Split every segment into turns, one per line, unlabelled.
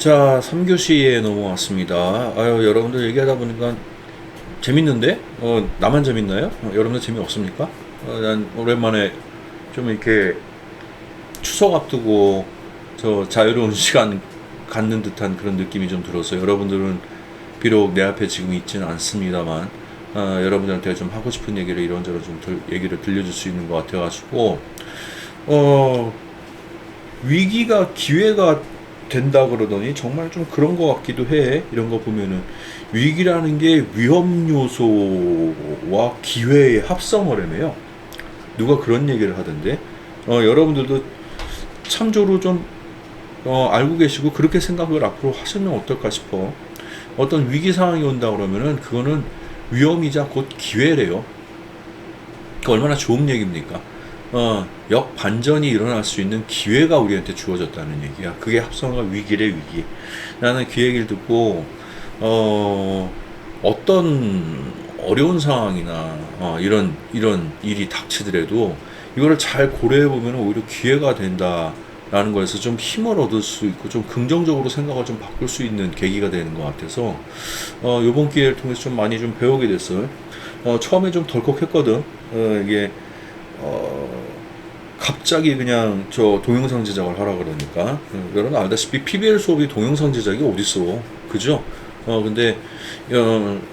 자, 3교시에 넘어왔습니다. 아유, 여러분들 얘기하다 보니까 재밌는데? 나만 재밌나요? 여러분들 재미없습니까? 난 오랜만에 좀 이렇게 추석 앞두고 저 자유로운 시간 갖는 듯한 그런 느낌이 좀 들어서 여러분들은 비록 내 앞에 지금 있지는 않습니다만, 여러분들한테 좀 하고 싶은 얘기를 이런저런 좀 얘기를 들려줄 수 있는 것 같아가지고, 어, 위기가 기회가 된다 그러더니 정말 좀 그런 것 같기도 해. 이런 거 보면은 위기라는 게 위험 요소와 기회의 합성어라며요. 누가 그런 얘기를 하던데. 여러분들도 참조로 좀 알고 계시고 그렇게 생각을 앞으로 하시면 어떨까 싶어. 어떤 위기 상황이 온다 그러면은 그거는 위험이자 곧 기회래요. 그 얼마나 좋은 얘기입니까? 역반전이 일어날 수 있는 기회가 우리한테 주어졌다는 얘기야. 그게 합성어가 위기래, 위기. 나는 그 얘기를 듣고, 어떤 어려운 상황이나, 이런 일이 닥치더라도, 이거를 잘 고려해보면 오히려 기회가 된다라는 거에서 좀 힘을 얻을 수 있고, 좀 긍정적으로 생각을 좀 바꿀 수 있는 계기가 되는 것 같아서, 요번 기회를 통해서 좀 많이 좀 배우게 됐어요. 처음에 좀 덜컥했거든. 이게, 갑자기 그냥 저 동영상 제작을 하라 그러니까 여러분 알다시피 PBL 수업이 동영상 제작이 어딨어, 그죠? 근데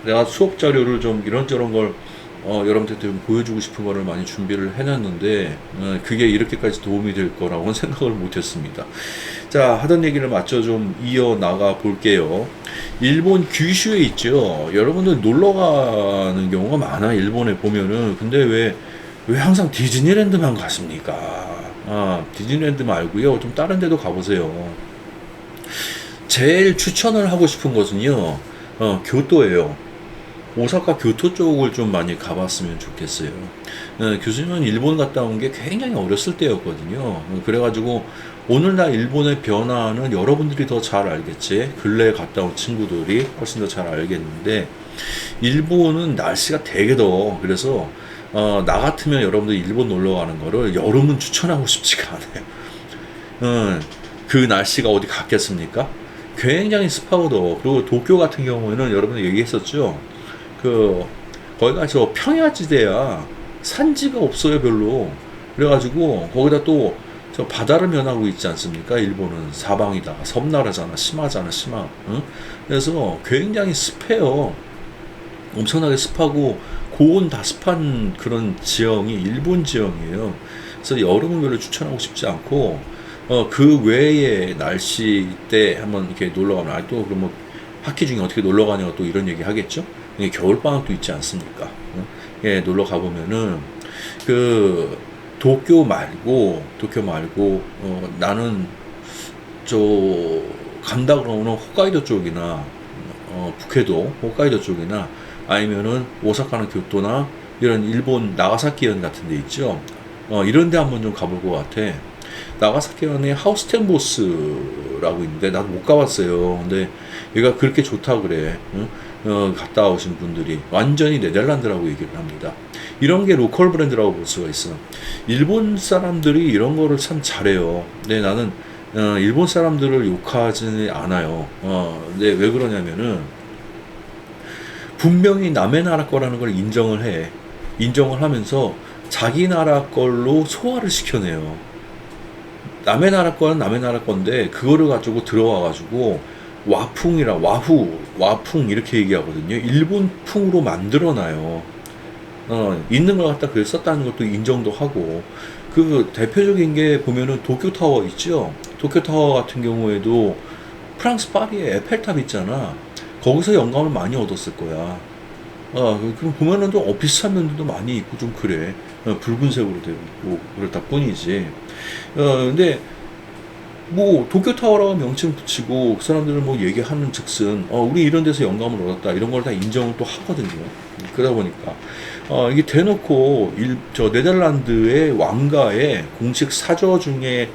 내가 수업 자료를 좀 이런저런 걸 여러분들한테 좀 보여주고 싶은 거를 많이 준비를 해놨는데 그게 이렇게까지 도움이 될 거라고는 생각을 못했습니다. 자, 하던 얘기를 맞춰 좀 이어나가 볼게요. 일본 규슈에 있죠. 여러분들 놀러 가는 경우가 많아, 일본에 보면은. 근데 왜 항상 디즈니랜드만 갔습니까? 디즈니랜드 말고요. 좀 다른 데도 가보세요. 제일 추천을 하고 싶은 것은요, 교토예요. 오사카 교토 쪽을 좀 많이 가봤으면 좋겠어요. 교수님은 일본 갔다 온 게 굉장히 어렸을 때였거든요. 그래가지고 오늘날 일본의 변화는 여러분들이 더 잘 알겠지. 근래에 갔다 온 친구들이 훨씬 더 잘 알겠는데, 일본은 날씨가 되게 더워. 그래서 나 같으면 여러분들 일본 놀러 가는 거를 여름은 추천하고 싶지가 않아요. 그 날씨가 어디 같겠습니까? 굉장히 습하고 더워. 그리고 도쿄 같은 경우에는 여러분들 얘기했었죠. 그 거기가 저 평야지대야. 산지가 없어요, 별로. 그래가지고 거기다 또 저 바다를 면하고 있지 않습니까? 일본은 사방이다. 섬나라잖아. 심하잖아, 심하. 응? 그래서 굉장히 습해요. 엄청나게 습하고 고온 다습한 그런 지형이 일본 지형이에요. 그래서 여름은 별로 추천하고 싶지 않고 그 외의 날씨 때 한번 이렇게 놀러 가면 또 그럼 뭐 학기 중에 어떻게 놀러 가냐고 또 이런 얘기 하겠죠. 겨울 방학도 있지 않습니까? 예, 놀러 가보면은 그 도쿄 말고 나는 저 간다 그러면 홋카이도 쪽이나 북해도 홋카이도 쪽이나 아니면은 오사카나 교토나 이런 일본 나가사키현 같은 데 있죠. 이런 데 한번 좀 가볼 것 같아. 나가사키현에 하우스텐보스라고 있는데 나도 못 가봤어요. 근데 얘가 그렇게 좋다 그래. 응? 갔다 오신 분들이 완전히 네덜란드라고 얘기를 합니다. 이런 게 로컬 브랜드라고 볼 수가 있어. 일본 사람들이 이런 거를 참 잘해요. 근데 나는 일본 사람들을 욕하지는 않아요. 근데 왜 그러냐면은 분명히 남의 나라 거라는 걸 인정을 해. 인정을 하면서 자기 나라 걸로 소화를 시켜내요. 남의 나라 거는 남의 나라 건데 그거를 가지고 들어와 가지고 와풍 이렇게 얘기하거든요. 일본풍으로 만들어놔요. 있는 걸 갖다 그걸 썼다는 것도 인정도 하고, 그 대표적인 게 보면은 도쿄타워 있죠. 도쿄타워 같은 경우에도 프랑스 파리에 에펠탑 있잖아. 거기서 영감을 많이 얻었을 거야. 그럼 보면은 또 비슷한 면들도 많이 있고 좀 그래. 붉은색으로 되고 있고 그렇다 뿐이지. 근데 뭐 도쿄타워라고 명칭 붙이고 그 사람들은 뭐 얘기하는 즉슨 우리 이런 데서 영감을 얻었다 이런 걸 다 인정을 또 하거든요. 그러다 보니까 이게 대놓고 저 네덜란드의 왕가의 공식 사저 중에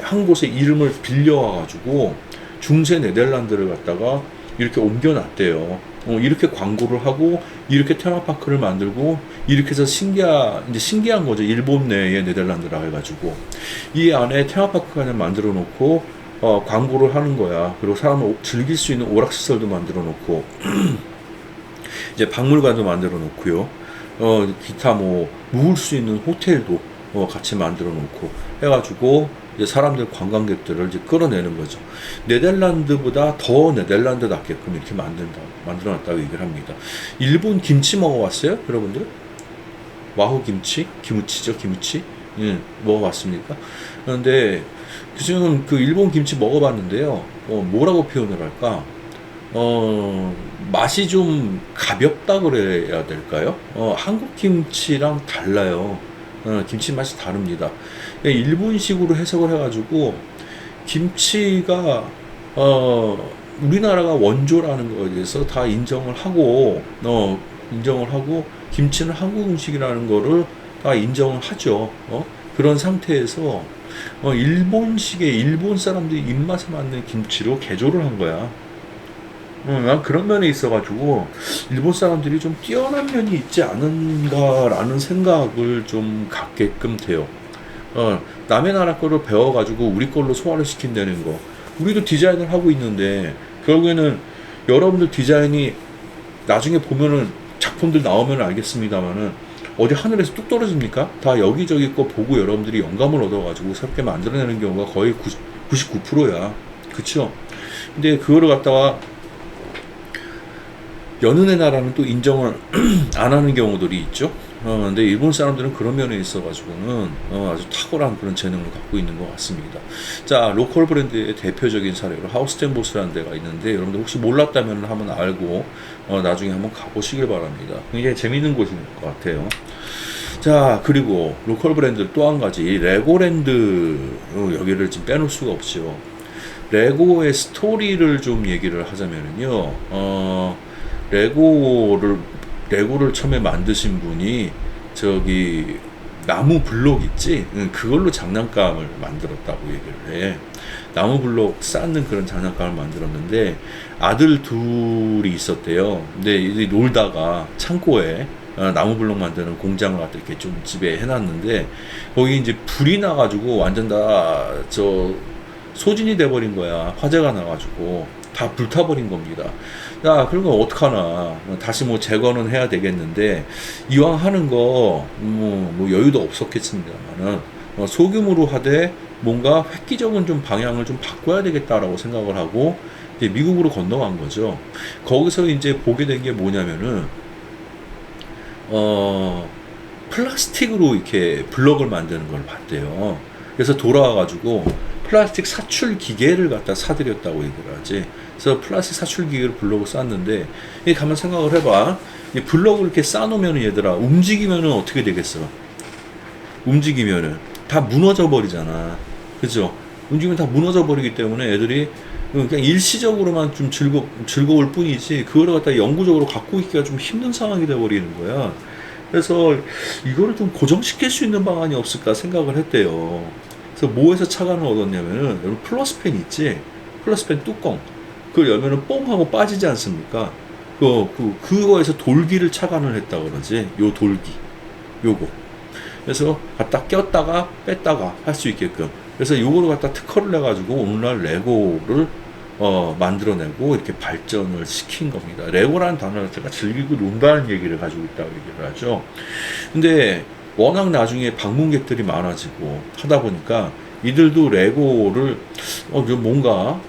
한 곳의 이름을 빌려와 가지고 중세 네덜란드를 갖다가 이렇게 옮겨놨대요. 이렇게 광고를 하고 이렇게 테마파크를 만들고 이렇게 해서 이제 신기한 거죠. 일본 내에 네덜란드라 해가지고 이 안에 테마파크가 그냥 만들어 놓고 광고를 하는 거야. 그리고 사람을 즐길 수 있는 오락시설도 만들어 놓고 이제 박물관도 만들어 놓고요. 기타 뭐 묵을 수 있는 호텔도 같이 만들어 놓고 해가지고 이제 사람들 관광객들을 이제 끌어내는 거죠. 네덜란드보다 더 네덜란드답게끔 이렇게 만들어놨다고 얘기를 합니다. 일본 김치 먹어봤어요, 여러분들? 와후 김치, 기무치죠, 기무치. 예, 먹어봤습니까? 그런데 지금 그 일본 김치 먹어봤는데요. 뭐라고 표현을 할까? 맛이 좀 가볍다 그래야 될까요? 한국 김치랑 달라요. 김치 맛이 다릅니다. 일본식으로 해석을 해가지고 김치가 우리나라가 원조라는 거에 대해서 다 인정을 하고 김치는 한국 음식이라는 거를 다 인정을 하죠. 그런 상태에서 일본식의 일본 사람들이 입맛에 맞는 김치로 개조를 한 거야. 난 그런 면에 있어가지고 일본 사람들이 좀 뛰어난 면이 있지 않은가라는 생각을 좀 갖게끔 돼요. 남의 나라 거를 배워가지고 우리 걸로 소화를 시킨다는 거. 우리도 디자인을 하고 있는데 결국에는 여러분들 디자인이 나중에 보면은 작품들 나오면 알겠습니다만은 어디 하늘에서 뚝 떨어집니까? 다 여기저기 거 보고 여러분들이 영감을 얻어가지고 새롭게 만들어내는 경우가 거의 99%야. 그쵸? 근데 그거를 갖다가 여느 나라는 또 인정을 안 하는 경우들이 있죠. 근데 일본 사람들은 그런 면에 있어가지고는 아주 탁월한 그런 재능을 갖고 있는 것 같습니다. 자, 로컬 브랜드의 대표적인 사례로 하우스텐보스라는 데가 있는데 여러분들 혹시 몰랐다면 한번 알고 나중에 한번 가보시길 바랍니다. 굉장히 재밌는 곳인 것 같아요. 자, 그리고 로컬 브랜드 또 한 가지 레고랜드 여기를 지금 빼놓을 수가 없죠. 레고의 스토리를 좀 얘기를 하자면은요. 레고를 처음에 만드신 분이 저기 나무 블록 있지? 그걸로 장난감을 만들었다고 얘기를 해. 나무 블록 쌓는 그런 장난감을 만들었는데 아들 둘이 있었대요. 근데 이제 놀다가 창고에 나무 블록 만드는 공장을 갖다 이렇게 좀 집에 해놨는데 거기 이제 불이 나가지고 완전 다 소진이 돼버린 거야. 화재가 나가지고 다 불타버린 겁니다. 야, 그런 거 어떡하나. 다시 뭐 재건은 해야 되겠는데, 이왕 하는 거, 뭐 여유도 없었겠습니다만은, 소규모로 하되 뭔가 획기적인 좀 방향을 좀 바꿔야 되겠다라고 생각을 하고, 이제 미국으로 건너간 거죠. 거기서 이제 보게 된 게 뭐냐면은, 플라스틱으로 이렇게 블럭을 만드는 걸 봤대요. 그래서 돌아와가지고, 플라스틱 사출 기계를 갖다 사들였다고 얘기를 하지. 그래서 플라스틱 사출 기계를 블럭을 쌌는데, 이 가만 생각을 해봐. 이 블럭을 이렇게 쌓아놓으면 얘들아, 움직이면은 어떻게 되겠어? 움직이면은 다 무너져 버리잖아. 그죠? 움직이면 다 무너져 버리기 때문에 애들이 그냥 일시적으로만 좀 즐거울 뿐이지, 그거를 갖다 영구적으로 갖고 있기가 좀 힘든 상황이 돼 버리는 거야. 그래서 이거를 좀 고정시킬 수 있는 방안이 없을까 생각을 했대요. 그래서 뭐에서 착안을 얻었냐면은, 여러분 플러스펜 있지? 플러스펜 뚜껑. 그걸 열면은 뽕 하고 빠지지 않습니까? 그거에서 돌기를 착안을 했다 그러지. 요 돌기. 요거. 그래서 갖다 꼈다가 뺐다가 할 수 있게끔. 그래서 요거를 갖다 특허를 해가지고 오늘날 레고를 만들어내고 이렇게 발전을 시킨 겁니다. 레고라는 단어 자체가 즐기고 논다는 얘기를 가지고 있다고 얘기를 하죠. 근데 워낙 나중에 방문객들이 많아지고 하다 보니까 이들도 레고를 뭔가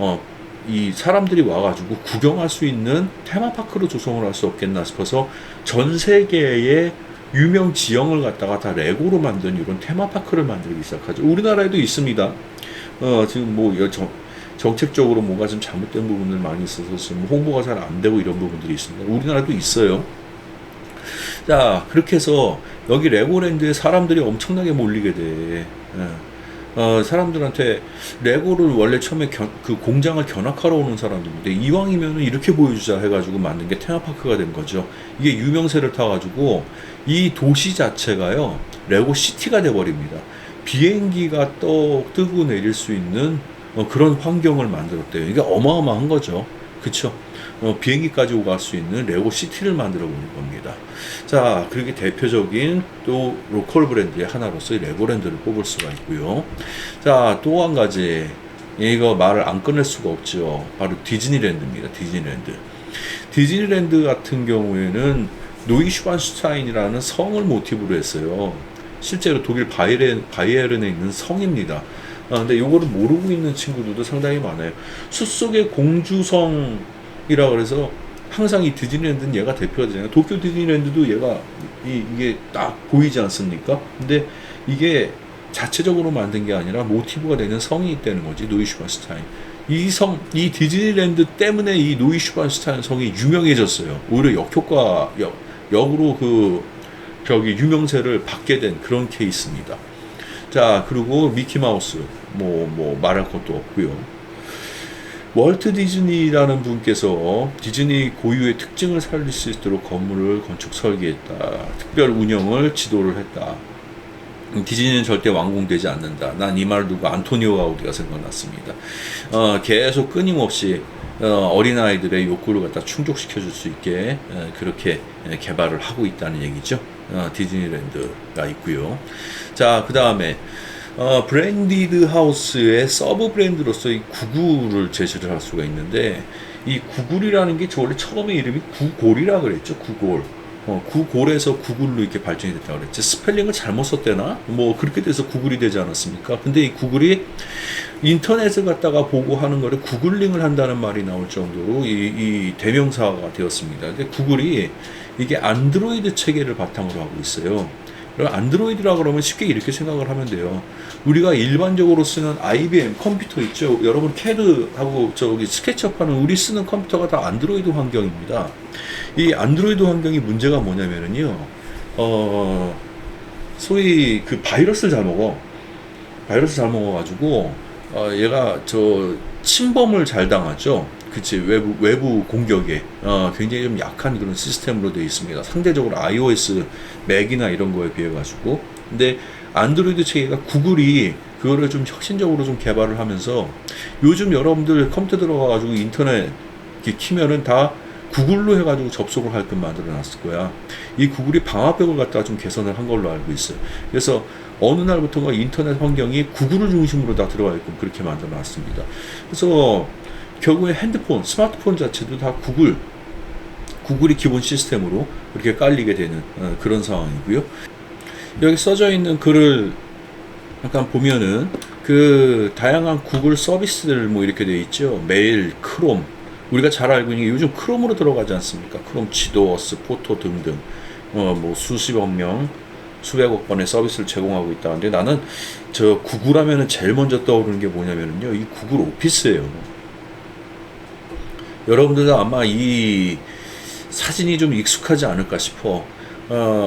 이 사람들이 와가지고 구경할 수 있는 테마파크로 조성을 할 수 없겠나 싶어서 전 세계의 유명 지형을 갖다가 다 레고로 만든 이런 테마파크를 만들기 시작하죠. 우리나라에도 있습니다. 지금 뭐 정책적으로 뭔가 좀 잘못된 부분들 많이 있어서 지금 홍보가 잘 안 되고 이런 부분들이 있습니다. 우리나라도 있어요. 자, 그렇게 해서 여기 레고랜드에 사람들이 엄청나게 몰리게 돼. 사람들한테 레고를 원래 처음에 그 공장을 견학하러 오는 사람들인데 이왕이면 이렇게 보여주자 해가지고 만든 게 테마파크가 된 거죠. 이게 유명세를 타가지고 이 도시 자체가요 레고 시티가 돼버립니다. 비행기가 뜨고 내릴 수 있는 그런 환경을 만들었대요. 이게 어마어마한 거죠. 그쵸? 비행기까지 오갈 수 있는 레고 시티를 만들어 보는 겁니다. 자, 그렇게 대표적인 또 로컬 브랜드의 하나로서 레고랜드를 뽑을 수가 있고요. 자, 또 한 가지 이거 말을 안 꺼낼 수가 없죠. 바로 디즈니랜드입니다. 디즈니랜드. 디즈니랜드 같은 경우에는 노이 슈반슈타인이라는 성을 모티브로 했어요. 실제로 독일 바이에른에 있는 성입니다. 근데 요거를 모르고 있는 친구들도 상당히 많아요. 숲속의 공주성이라 그래서 항상 이 디즈니랜드는 얘가 대표가 되잖아요. 도쿄 디즈니랜드도 얘가 이게 딱 보이지 않습니까? 근데 이게 자체적으로 만든 게 아니라 모티브가 되는 성이 있다는 거지. 노이 슈반슈타인. 이 디즈니랜드 때문에 이 노이 슈반슈타인 성이 유명해졌어요. 오히려 역으로 유명세를 받게 된 그런 케이스입니다. 자, 그리고 미키마우스. 말할 것도 없고요. 월트 디즈니라는 분께서 디즈니 고유의 특징을 살릴 수 있도록 건물을 건축 설계했다. 특별 운영을 지도를 했다. 디즈니는 절대 완공되지 않는다. 난 이 말을 두고 안토니오 가우디가 생각났습니다. 계속 끊임없이 어린아이들의 욕구를 갖다 충족시켜 줄 수 있게 그렇게 개발을 하고 있다는 얘기죠. 디즈니랜드가 있고요. 자, 그 다음에 브랜디드 하우스의 서브 브랜드로서 이 구글을 제시를 할 수가 있는데, 이 구글이라는 게 원래 처음에 이름이 구골이라 그랬죠. 구골. 구골에서 구글로 이렇게 발전이 됐다고 그랬지. 스펠링을 잘못 썼대나? 그렇게 돼서 구글이 되지 않았습니까? 근데 이 구글이 인터넷을 갖다가 보고 하는 거를 구글링을 한다는 말이 나올 정도로 이 대명사가 되었습니다. 근데 구글이 이게 안드로이드 체계를 바탕으로 하고 있어요. 안드로이드라 그러면 쉽게 이렇게 생각을 하면 돼요. 우리가 일반적으로 쓰는 IBM 컴퓨터 있죠. 여러분 CAD하고 스케치업하는 우리 쓰는 컴퓨터가 다 안드로이드 환경입니다. 이 안드로이드 환경이 문제가 뭐냐면은요, 소위 그 바이러스를 잘 먹어가지고 얘가 침범을 잘 당하죠. 그치, 외부 공격에 굉장히 좀 약한 그런 시스템으로 되어 있습니다. 상대적으로 iOS, 맥이나 이런 거에 비해 가지고. 근데 안드로이드 체계가 구글이 그거를 좀 혁신적으로 좀 개발을 하면서 요즘 여러분들 컴퓨터 들어가가지고 인터넷 이렇게 키면은 다 구글로 해가지고 접속을 할끔 만들어 놨을 거야. 이 구글이 방화벽을 갖다가 좀 개선을 한 걸로 알고 있어요. 그래서 어느 날부터가 인터넷 환경이 구글을 중심으로 다 들어가 있고 그렇게 만들어 놨습니다. 그래서 결국에 핸드폰, 스마트폰 자체도 다 구글이 기본 시스템으로 이렇게 깔리게 되는 그런 상황이고요. 여기 써져 있는 글을 잠깐 보면은 그 다양한 구글 서비스들 이렇게 되어 있죠. 메일, 크롬. 우리가 잘 알고 있는 게 요즘 크롬으로 들어가지 않습니까? 크롬, 지도어스, 포토 등등. 수십억 명, 수백억 번의 서비스를 제공하고 있다는데, 나는 구글 하면은 제일 먼저 떠오르는 게 뭐냐면요. 이 구글 오피스예요. 여러분들도 아마 이 사진이 좀 익숙하지 않을까 싶어.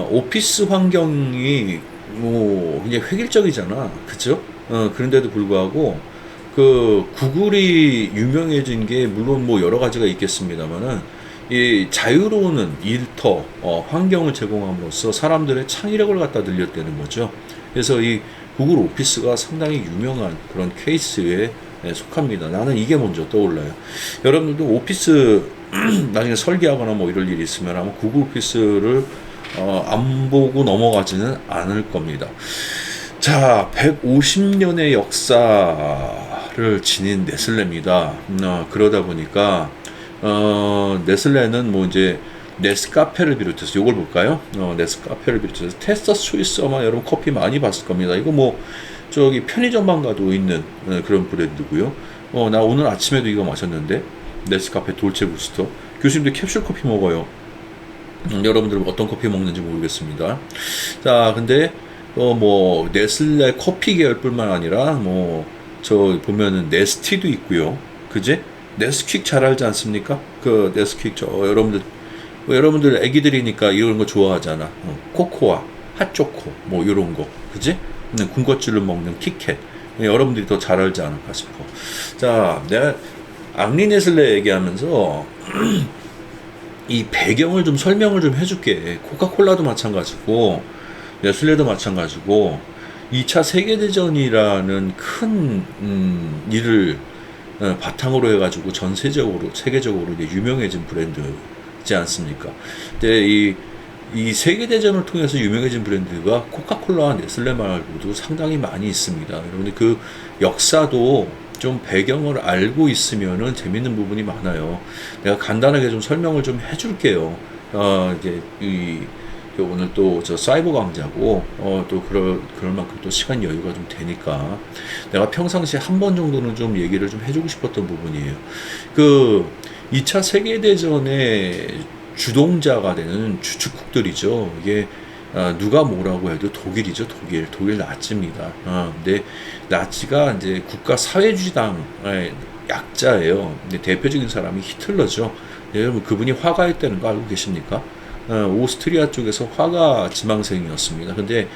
오피스 환경이 굉장히 획일적이잖아. 그죠? 그런데도 불구하고 구글이 유명해진 게 물론 여러 가지가 있겠습니다만은 이 자유로운 일터 환경을 제공함으로써 사람들의 창의력을 갖다 늘렸다는 거죠. 그래서 이 구글 오피스가 상당히 유명한 그런 케이스에 속합니다. 나는 이게 먼저 떠올라요. 여러분들도 오피스 나중에 설계하거나 이럴 일이 있으면 아마 구글 오피스를 안 보고 넘어가지는 않을 겁니다. 자, 150년의 역사를 지닌 네슬레입니다. 그러다 보니까 네슬레는 이제 네스카페를 비롯해서 이걸 볼까요? 네스카페를 비롯해서 테스터스 초이스 아마 여러분 커피 많이 봤을 겁니다. 이거 편의점만 가도 있는 그런 브랜드고요. 나 오늘 아침에도 이거 마셨는데 네스카페 돌체 구스터. 교수님들 캡슐 커피 먹어요. 여러분들 어떤 커피 먹는지 모르겠습니다. 자, 근데 네슬레 커피 계열뿐만 아니라 보면은 네스티도 있고요. 그지? 네스퀵 잘 알지 않습니까? 그 네스퀵 여러분들 애기들이니까 이런 거 좋아하잖아. 코코아, 핫초코 이런 거. 그지? 군것질로 먹는 키캣. 여러분들이 더 잘 알지 않을까 싶어. 자, 내가 앙리 네슬레 얘기하면서 이 배경을 좀 설명을 좀 해줄게. 코카콜라도 마찬가지고 네슬레도 마찬가지고 2차 세계대전이라는 큰 일을 바탕으로 해가지고 전 세계적으로 이제 유명해진 브랜드지 않습니까? 근데 이 세계대전을 통해서 유명해진 브랜드가 코카콜라와 네슬레 말고도 상당히 많이 있습니다. 여러분들 그 역사도 좀 배경을 알고 있으면은 재밌는 부분이 많아요. 내가 간단하게 좀 설명을 좀 해줄게요. 이제 오늘 또 저 사이버 강좌고 또 그럴 만큼 또 시간 여유가 좀 되니까 내가 평상시에 한 번 정도는 좀 얘기를 좀 해주고 싶었던 부분이에요. 그 2차 세계대전의 주동자가 되는 주축국들이죠. 이게 누가 뭐라고 해도 독일이죠. 독일 나치입니다. 근데 나치가 이제 국가 사회주의당의 약자예요. 근데 대표적인 사람이 히틀러죠. 여러분 그분이 화가였다는 거 알고 계십니까? 오스트리아 쪽에서 화가 지망생이었습니다. 근데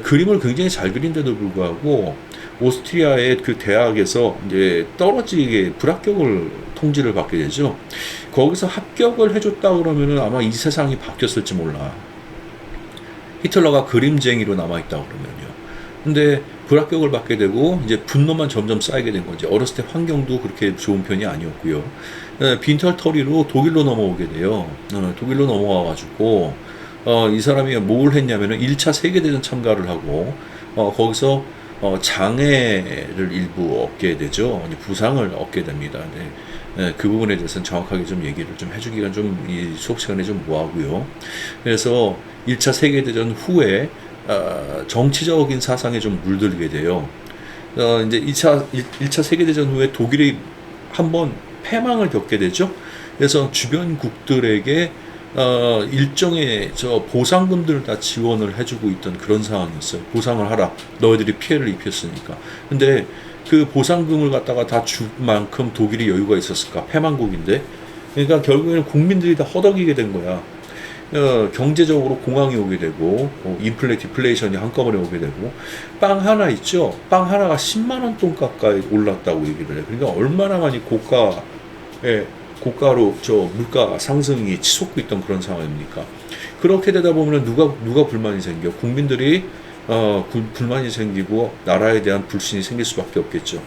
그림을 굉장히 잘 그린데도 불구하고 오스트리아의 그 대학에서 이제 떨어지게 불합격을 통지를 받게 되죠. 거기서 합격을 해줬다 그러면은 아마 이 세상이 바뀌었을지 몰라. 히틀러가 그림쟁이로 남아있다 그러면요. 근데 불합격을 받게 되고 이제 분노만 점점 쌓이게 된 거지. 어렸을 때 환경도 그렇게 좋은 편이 아니었고요. 빈털터리로 독일로 넘어오게 돼요. 독일로 넘어와가지고 이 사람이 뭘 했냐면은 1차 세계대전 참가를 하고 거기서 장애를 일부 얻게 되죠. 부상을 얻게 됩니다. 그 부분에 대해서는 정확하게 좀 얘기를 좀 해주기가 좀 이 수업 시간에 좀 뭐하고요. 그래서 1차 세계대전 후에 정치적인 사상에 좀 물들게 돼요. 이제 1차 세계대전 후에 독일이 한번 패망을 겪게 되죠. 그래서 주변국들에게 일정의 보상금들을 다 지원을 해주고 있던 그런 상황이었어요. 보상을 하라. 너희들이 피해를 입혔으니까. 근데 그 보상금을 갖다가 다 줄 만큼 독일이 여유가 있었을까? 패망국인데. 그러니까 결국에는 국민들이 다 허덕이게 된 거야. 경제적으로 공황이 오게 되고, 디플레이션이 한꺼번에 오게 되고, 빵 하나 있죠? 빵 하나가 10만 원 돈 가까이 올랐다고 얘기를 해요. 그러니까 얼마나 많이 고가로 물가 상승이 치솟고 있던 그런 상황입니까? 그렇게 되다 보면 누가 불만이 생겨? 국민들이 불만이 생기고 나라에 대한 불신이 생길 수밖에 없겠죠.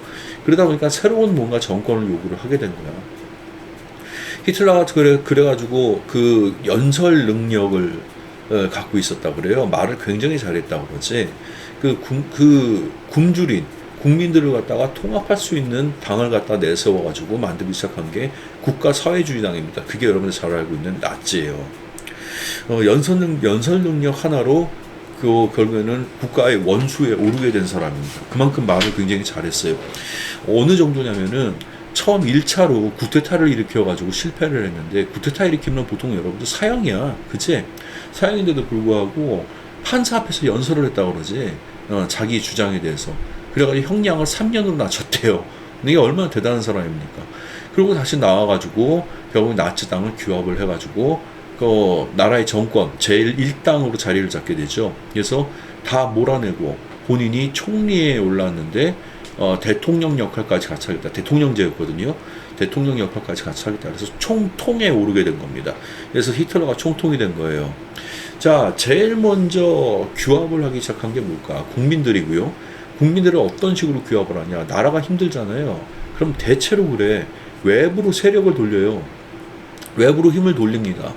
그러다 보니까 새로운 뭔가 정권을 요구를 하게 된 거야. 히틀러가 그래가지고 그 연설 능력을 갖고 있었다 그래요. 말을 굉장히 잘했다고 그러지. 그 굶주린 국민들을 갖다가 통합할 수 있는 당을 갖다 내세워가지고 만들기 시작한 게 국가 사회주의당입니다. 그게 여러분들 잘 알고 있는 나치예요. 연설 능력 하나로 결국에는 국가의 원수에 오르게 된 사람입니다. 그만큼 말을 굉장히 잘했어요. 어느 정도냐면은 처음 1차로 구테타를 일으켜가지고 실패를 했는데, 구테타 일으키면 보통 여러분들 사형이야. 그치? 사형인데도 불구하고 판사 앞에서 연설을 했다고 그러지. 자기 주장에 대해서. 그래가지고 형량을 3년으로 낮췄대요. 이게 얼마나 대단한 사람입니까? 그리고 다시 나와가지고 결국 나치당을 규합을 해가지고 나라의 정권 제1당으로 자리를 잡게 되죠. 그래서 다 몰아내고 본인이 총리에 올랐는데 대통령 역할까지 같이 하겠다. 대통령제였거든요. 대통령 역할까지 같이 하겠다. 그래서 총통에 오르게 된 겁니다. 그래서 히틀러가 총통이 된 거예요. 자, 제일 먼저 규합을 하기 시작한 게 뭘까? 국민들이고요. 국민들을 어떤 식으로 규합을 하냐? 나라가 힘들잖아요. 그럼 대체로 그래. 외부로 세력을 돌려요. 외부로 힘을 돌립니다.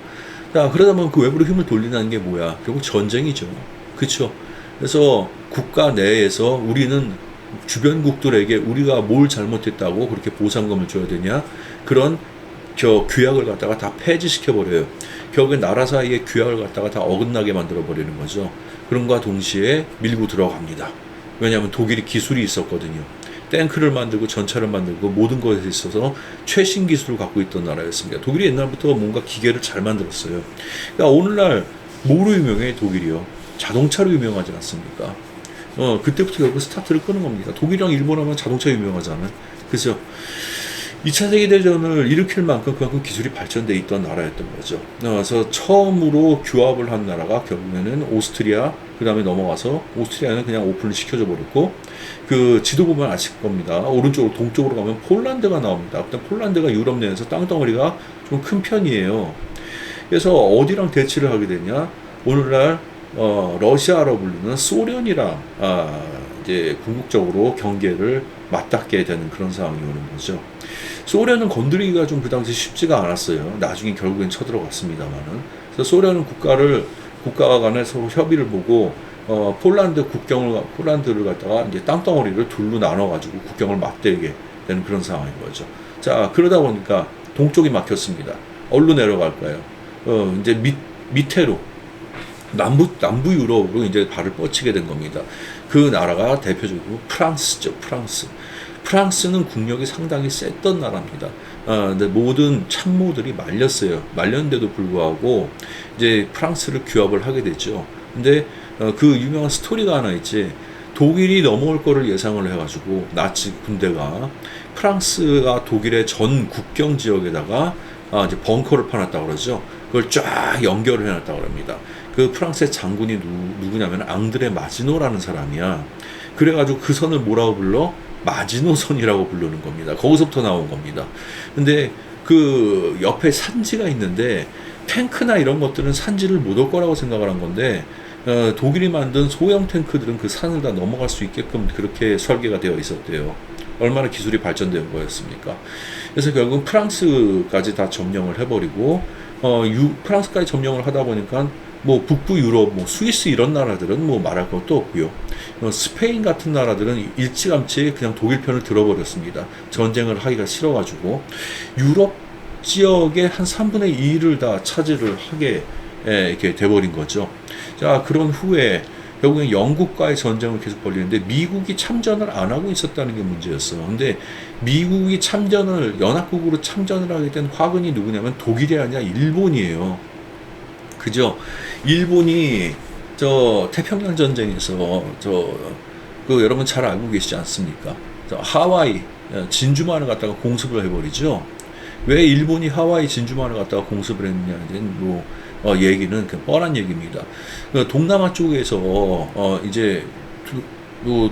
자, 그러다 보면 그 외부로 힘을 돌린다는 게 뭐야? 결국 전쟁이죠. 그쵸? 그래서 국가 내에서 우리는 주변국들에게 우리가 뭘 잘못했다고 그렇게 보상금을 줘야 되냐? 그런 규약을 갖다가 다 폐지시켜버려요. 결국엔 나라 사이의 규약을 갖다가 다 어긋나게 만들어버리는 거죠. 그런과 동시에 밀고 들어갑니다. 왜냐하면 독일이 기술이 있었거든요. 탱크를 만들고 전차를 만들고 모든 것에 있어서 최신 기술을 갖고 있던 나라였습니다. 독일이 옛날부터 뭔가 기계를 잘 만들었어요. 그러니까 오늘날 뭐로 유명해? 독일이요. 자동차로 유명하지 않습니까? 그때부터 결국 스타트를 끄는 겁니다. 독일이랑 일본 하면 자동차 유명하잖아요. 그죠? 2차 세계대전을 일으킬 만큼 그만큼 기술이 발전돼 있던 나라였던 거죠. 그래서 처음으로 규합을 한 나라가 결국에는 오스트리아, 그 다음에 넘어가서 오스트리아는 그냥 오픈을 시켜줘 버렸고, 그 지도 보면 아실 겁니다. 오른쪽으로 동쪽으로 가면 폴란드가 나옵니다. 일단 폴란드가 유럽 내에서 땅덩어리가 좀 큰 편이에요. 그래서 어디랑 대치를 하게 되냐? 오늘날 러시아로 불리는 소련이랑 이제 궁극적으로 경계를 맞닿게 되는 그런 상황이 오는 거죠. 소련은 건드리기가 좀 그 당시 쉽지가 않았어요. 나중에 결국엔 쳐들어갔습니다만은. 그래서 소련은 국가가 간에 서로 협의를 보고 폴란드를 갖다가 이제 땅덩어리를 둘로 나눠가지고 국경을 맞대게 되는 그런 상황인 거죠. 자, 그러다 보니까 동쪽이 막혔습니다. 어디로 내려갈 까요? 이제 밑으로 남부 유럽으로 이제 발을 뻗치게 된 겁니다. 그 나라가 대표적으로 프랑스죠. 프랑스는 국력이 상당히 셌던 나라입니다. 근데 모든 참모들이 말렸는데도 불구하고 이제 프랑스를 규합을 하게 됐죠. 근데 그 유명한 스토리가 하나 있지. 독일이 넘어올 거를 예상을 해가지고 나치 군대가 프랑스가 독일의 전 국경 지역에다가 이제 벙커를 파놨다고 그러죠. 그걸 쫙 연결을 해놨다고 합니다. 그 프랑스의 장군이 누구냐면 앙드레 마지노라는 사람이야. 그래가지고 그 선을 뭐라고 불러? 마지노선이라고 부르는 겁니다. 거기서부터 나온 겁니다. 근데 그 옆에 산지가 있는데 탱크나 이런 것들은 산지를 못 올 거라고 생각을 한 건데 독일이 만든 소형 탱크들은 그 산을 다 넘어갈 수 있게끔 그렇게 설계가 되어 있었대요. 얼마나 기술이 발전된 거였습니까? 그래서 결국 프랑스까지 다 점령을 해버리고 프랑스까지 점령을 하다 보니까 뭐 북부 유럽, 뭐 스위스 이런 나라들은 뭐 말할 것도 없고요. 스페인 같은 나라들은 일찌감치 그냥 독일 편을 들어버렸습니다. 전쟁을 하기가 싫어가지고 유럽 지역의 한 3분의 2를 다 차지를 하게 이렇게 돼버린 거죠. 자, 그런 후에 결국엔 영국과의 전쟁을 계속 벌리는데 미국이 참전을 안 하고 있었다는 게 문제였어. 근데 미국이 연합국으로 참전을 하게 된 화근이 누구냐면 독일이 아니라 일본이에요. 그죠? 일본이 태평양 전쟁에서 여러분 잘 알고 계시지 않습니까? 하와이 진주만을 갖다가 공습을 해버리죠. 왜 일본이 하와이 진주만을 갖다가 공습을 했느냐는 얘기는 그냥 뻔한 얘기입니다. 동남아 쪽에서 이제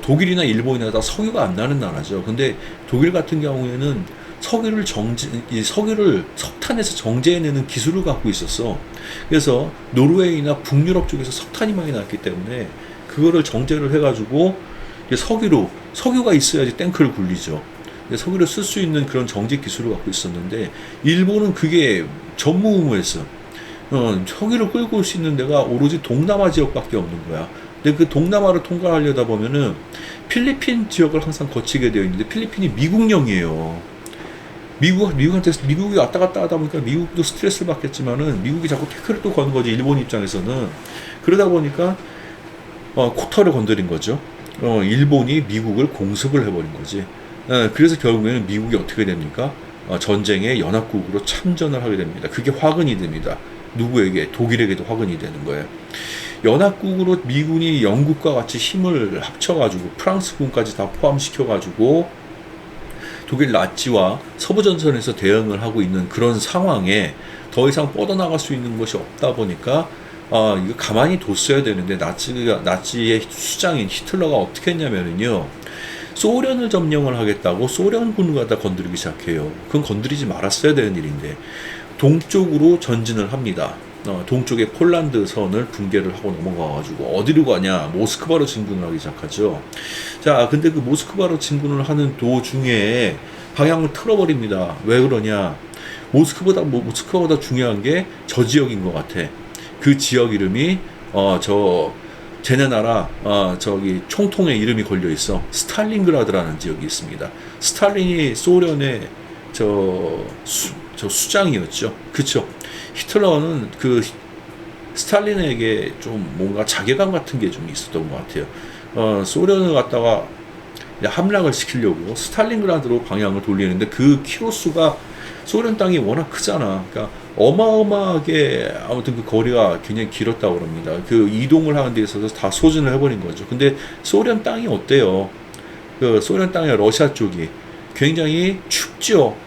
독일이나 일본이나 다 석유가 안 나는 나라죠. 근데 독일 같은 경우에는 석유를 석탄에서 정제해내는 기술을 갖고 있었어. 그래서 노르웨이나 북유럽 쪽에서 석탄이 많이 났기 때문에 그거를 정제를 해가지고 석유가 있어야지 탱크를 굴리죠. 석유를 쓸 수 있는 그런 정제 기술을 갖고 있었는데 일본은 그게 전무후무했어. 석유를 끌고 올 수 있는 데가 오로지 동남아 지역밖에 없는 거야. 근데 그 동남아를 통과하려다 보면은 필리핀 지역을 항상 거치게 되어 있는데 필리핀이 미국령이에요. 미국이 왔다 갔다 하다 보니까 미국도 스트레스를 받겠지만은 미국이 자꾸 태클을 또 거는 거지, 일본 입장에서는. 그러다 보니까 쿼터를 건드린 거죠. 일본이 미국을 공습을 해버린 거지. 그래서 결국에는 미국이 어떻게 됩니까? 전쟁에 연합국으로 참전을 하게 됩니다. 그게 화근이 됩니다. 누구에게? 독일에게도 화근이 되는 거예요. 연합국으로 미군이 영국과 같이 힘을 합쳐가지고 프랑스군까지 다 포함시켜가지고 독일 나치와 서부전선에서 대응을 하고 있는 그런 상황에 더 이상 뻗어나갈 수 있는 것이 없다 보니까 이거 가만히 뒀어야 되는데 나치의 수장인 히틀러가 어떻게 했냐면요, 소련을 점령을 하겠다고 소련군을 갖다 건드리기 시작해요. 그건 건드리지 말았어야 되는 일인데 동쪽으로 전진을 합니다. 동쪽의 폴란드 선을 붕괴를 하고 넘어가가지고 어디로 가냐? 모스크바로 진군을 하기 시작하죠. 자, 근데 그 모스크바로 진군을 하는 도중에 방향을 틀어버립니다. 왜 그러냐? 모스크바보다 중요한 게 저 지역인 것 같아. 그 지역 이름이 쟤네 나라 총통의 이름이 걸려 있어. 스탈린그라드라는 지역이 있습니다. 스탈린이 소련의 수장이었죠. 그쵸? 히틀러는 그 스탈린에게 좀 뭔가 자괴감 같은 게 좀 있었던 것 같아요. 소련을 갖다가 함락을 시키려고 스탈린그라드로 방향을 돌리는데 그 키로수가 소련 땅이 워낙 크잖아. 그러니까 어마어마하게 아무튼 그 거리가 굉장히 길었다고 합니다. 그 이동을 하는 데 있어서 다 소진을 해버린 거죠. 근데 소련 땅이 어때요? 그 소련 땅의 러시아 쪽이 굉장히 춥죠.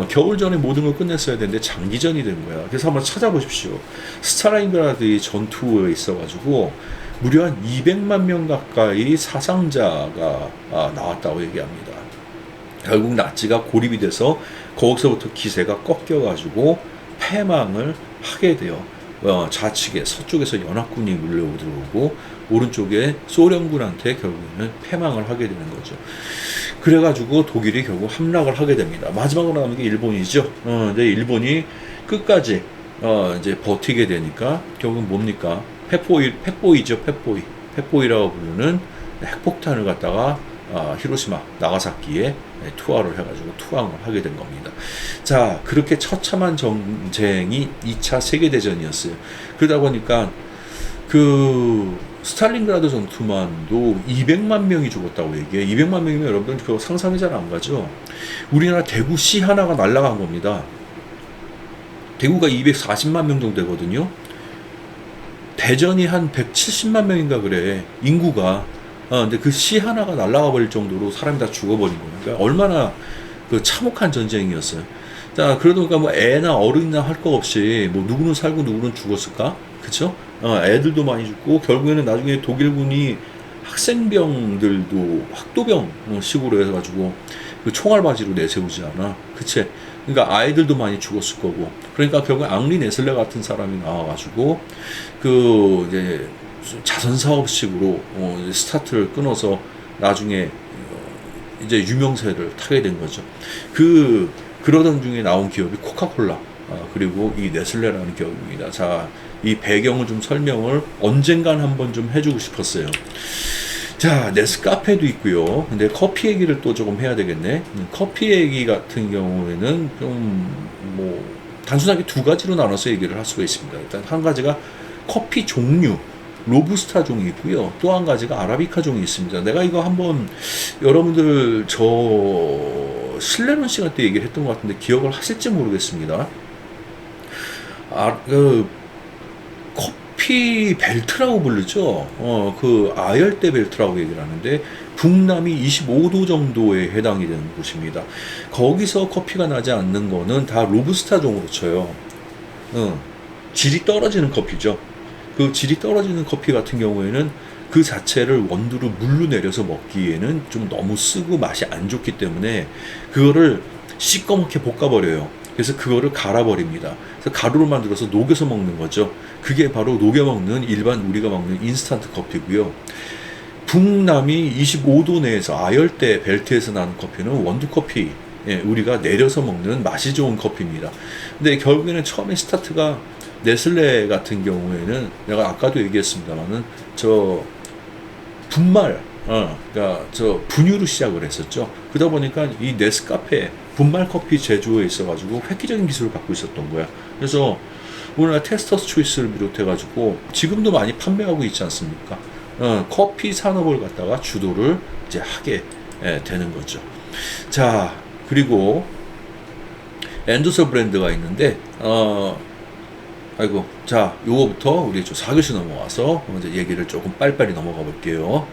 겨울 전에 모든 걸 끝냈어야 되는데 장기전이 된 거야. 그래서 한번 찾아보십시오. 스탈린그라드 전투에 있어가지고 무려 한 200만 명 가까이 사상자가 나왔다고 얘기합니다. 결국 나치가 고립이 돼서 거기서부터 기세가 꺾여가지고 패망을 하게 돼요. 좌측에 서쪽에서 연합군이 물려들어오고 오른쪽에 소련군한테 결국에는 패망을 하게 되는 거죠. 그래가지고 독일이 결국 함락을 하게 됩니다. 마지막으로 남은 게 일본이죠. 근데 일본이 끝까지 이제 버티게 되니까 결국 뭡니까? 펫보이죠, 펫보이. 핵보이라고 부르는 핵폭탄을 갖다가 히로시마, 나가사키에 투하를 해가지고 투항을 하게 된 겁니다. 자, 그렇게 처참한 전쟁이 2차 세계대전이었어요. 그러다 보니까 그 스탈린그라드 전투만도 200만 명이 죽었다고 얘기해요. 200만 명이면 여러분들 그거 상상이 잘 안 가죠. 우리나라 대구시 하나가 날아간 겁니다. 대구가 240만 명 정도 되거든요. 대전이 한 170만 명인가 그래. 인구가. 근데 그 시 하나가 날아가 버릴 정도로 사람이 다 죽어버린 거예요. 그러니까 얼마나 그 참혹한 전쟁이었어요. 자, 그러니까 뭐 애나 어른이나 할 거 없이 뭐 누구는 살고 누구는 죽었을까? 그쵸? 애들도 많이 죽고 결국에는 나중에 독일군이 학생병들도 학도병 식으로 해가지고 그 총알바지로 내세우지 않아. 그치? 그러니까 아이들도 많이 죽었을 거고. 그러니까 결국 앙리 네슬레 같은 사람이 나와가지고 그 이제 자선 사업식으로 스타트를 끊어서 나중에 이제 유명세를 타게 된 거죠. 그러던 중에 나온 기업이 코카콜라 그리고 이 네슬레라는 기업입니다. 자, 이 배경을 좀 설명을 언젠간 한번 좀 해주고 싶었어요. 자, 네스카페도 있고요. 근데 커피 얘기를 또 조금 해야 되겠네. 커피 얘기 같은 경우에는 좀 뭐 단순하게 두 가지로 나눠서 얘기를 할 수가 있습니다. 일단 한 가지가 커피 종류, 로부스타 종이 있고요. 또 한 가지가 아라비카 종이 있습니다. 내가 이거 한번 여러분들 저 실내론 시간 때 얘기를 했던 것 같은데 기억을 하실지 모르겠습니다. 커피 벨트라고 부르죠. 그 아열대 벨트라고 얘기를 하는데 북남이 25도 정도에 해당이 되는 곳입니다. 거기서 커피가 나지 않는 거는 다 로부스타 종으로 쳐요. 질이 떨어지는 커피죠. 그 질이 떨어지는 커피 같은 경우에는 그 자체를 원두로 물로 내려서 먹기에는 좀 너무 쓰고 맛이 안 좋기 때문에 그거를 시꺼멓게 볶아버려요. 그래서 그거를 갈아버립니다. 그래서 가루로 만들어서 녹여서 먹는 거죠. 그게 바로 녹여 먹는 일반 우리가 먹는 인스턴트 커피고요. 북남이 25도 내에서 아열대 벨트에서 나는 커피는 원두 커피, 우리가 내려서 먹는 맛이 좋은 커피입니다. 근데 결국에는 처음에 스타트가 네슬레 같은 경우에는 내가 아까도 얘기했습니다만은 저 분말, 그러니까 저 분유로 시작을 했었죠. 그러다 보니까 이 네스카페 분말 커피 제조에 있어가지고 획기적인 기술을 갖고 있었던 거야. 그래서 우리나라 테스터스 초이스를 비롯해가지고 지금도 많이 판매하고 있지 않습니까? 커피 산업을 갖다가 주도를 이제 하게 되는 거죠. 자, 그리고 엔도서 브랜드가 있는데 자, 요거부터 우리 좀 4교시 넘어와서 이제 얘기를 조금 빨리빨리 넘어가 볼게요.